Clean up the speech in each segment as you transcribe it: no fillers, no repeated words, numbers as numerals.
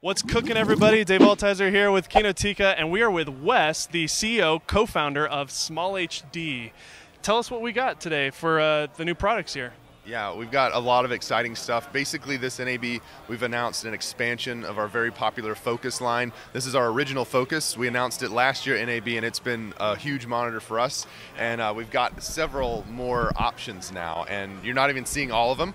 What's cooking, everybody? Dave Altizer here with Kinotika, and we are with Wes, the CEO, co-founder of SmallHD. Tell us what we got today for the new products here. Yeah, we've got a lot of exciting stuff. Basically, this NAB, we've announced an expansion of our very popular Focus line. This is our original Focus. We announced it last year at NAB, and it's been a huge monitor for us. And we've got several more options now, and you're not even seeing all of them.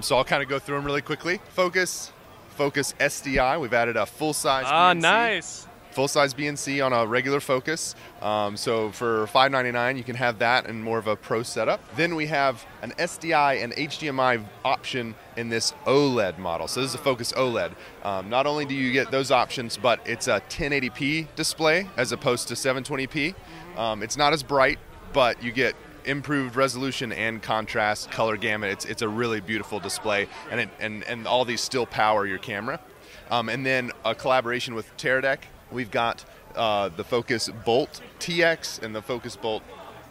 So I'll kind of go through them really quickly. Focus SDI, we've added a full-size BNC. Nice. Full-size BNC on a regular Focus. So for $599, you can have that in more of a pro setup. Then we have an SDI and HDMI option in this OLED model. So this is a Focus OLED. Not only do you get those options, but it's a 1080p display as opposed to 720p. It's not as bright, but you get improved resolution and contrast, color gamut. It's a really beautiful display, and all these still power your camera. And then a collaboration with Teradek. We've got the Focus Bolt TX and the Focus Bolt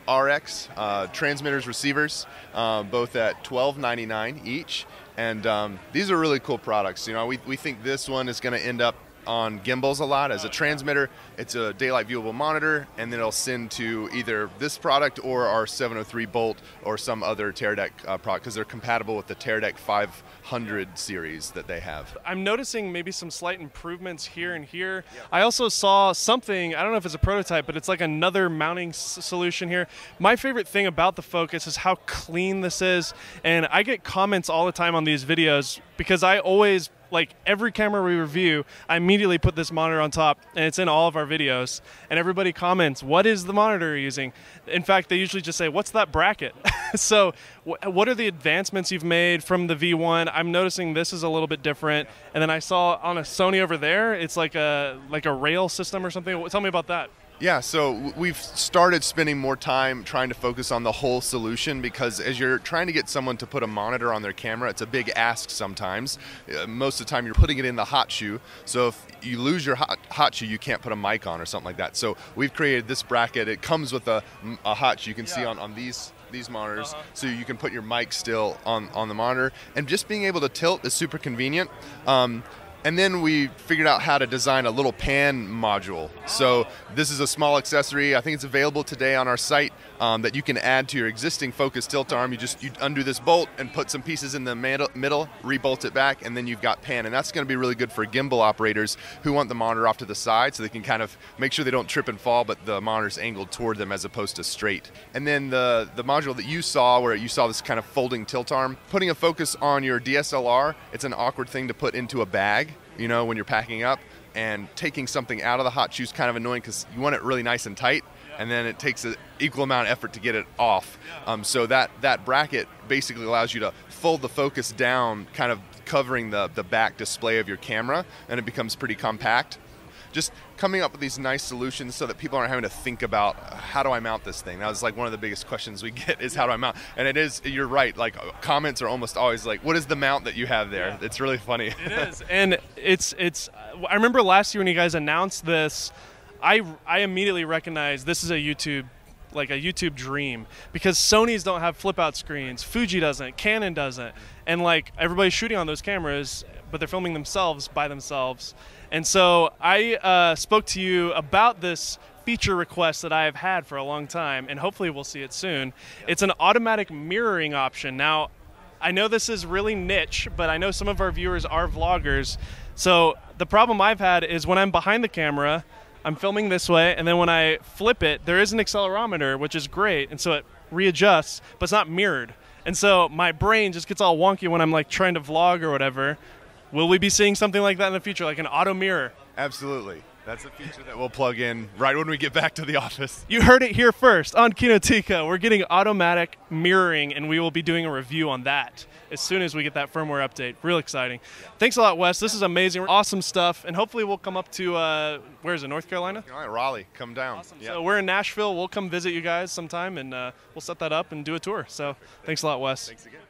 RX transmitters, receivers, both at $12.99 each. And these are really cool products. You know, we think this one is going to end up on gimbals a lot. As a transmitter, it's a daylight viewable monitor, and then it'll send to either this product or our 703 Bolt or some other Teradek product, because they're compatible with the Teradek 500 series that they have. I'm noticing maybe some slight improvements here and here. Yeah. I also saw something, I don't know if it's a prototype, but it's like another mounting solution here. My favorite thing about the Focus is how clean this is, and I get comments all the time on these videos because I always, like every camera we review, I immediately put this monitor on top, and it's in all of our videos, and everybody comments, what is the monitor you're using? In fact, they usually just say, what's that bracket? So what are the advancements you've made from the V1? I'm noticing this is a little bit different, and then I saw on a Sony over there, it's like a rail system or something. Tell me about that. Yeah, so we've started spending more time trying to focus on the whole solution, because as you're trying to get someone to put a monitor on their camera, it's a big ask sometimes. Most of the time you're putting it in the hot shoe, so if you lose your hot shoe, you can't put a mic on or something like that. So we've created this bracket. It comes with a hot shoe. You can see on these monitors, so you can put your mic still on the monitor. And just being able to tilt is super convenient. And then we figured out how to design a little pan module. So this is a small accessory. I think it's available today on our site that you can add to your existing Focus tilt arm. You undo this bolt and put some pieces in the middle, rebolt it back, and then you've got pan. And that's going to be really good for gimbal operators who want the monitor off to the side, so they can kind of make sure they don't trip and fall, but the monitor's angled toward them as opposed to straight. And then the module that you saw, where you saw this kind of folding tilt arm, putting a Focus on your DSLR, it's an awkward thing to put into a bag, you know, when you're packing up, and taking something out of the hot shoe is kind of annoying because you want it really nice and tight, and then it takes an equal amount of effort to get it off. So that bracket basically allows you to fold the Focus down, kind of covering the back display of your camera, and it becomes pretty compact. Just coming up with these nice solutions so that people aren't having to think about, how do I mount this thing? That was like one of the biggest questions we get, is how do I mount? And it is, you're right, like comments are almost always like, what is the mount that you have there? Yeah. It's really funny. It is, and I remember last year when you guys announced this, I immediately recognized this is a YouTube dream, because Sony's don't have flip out screens, Fuji doesn't, Canon doesn't, and like everybody's shooting on those cameras, but they're filming themselves by themselves. And so I spoke to you about this feature request that I have had for a long time, and hopefully we'll see it soon. It's an automatic mirroring option. Now, I know this is really niche, but I know some of our viewers are vloggers. So the problem I've had is when I'm behind the camera, I'm filming this way, and then when I flip it, there is an accelerometer, which is great, and so it readjusts, but it's not mirrored. And so my brain just gets all wonky when I'm like trying to vlog or whatever. Will we be seeing something like that in the future, like an auto mirror? Absolutely. That's a feature that we'll plug in right when we get back to the office. You heard it here first on Kinotika. We're getting automatic mirroring, and we will be doing a review on that as soon as we get that firmware update. Real exciting. Yeah. Thanks a lot, Wes. This is amazing. Awesome stuff. And hopefully we'll come up to, where is it, North Carolina? All right, Raleigh. Come down. Awesome. Yep. So we're in Nashville. We'll come visit you guys sometime, and we'll set that up and do a tour. So thanks a lot, Wes. Thanks again.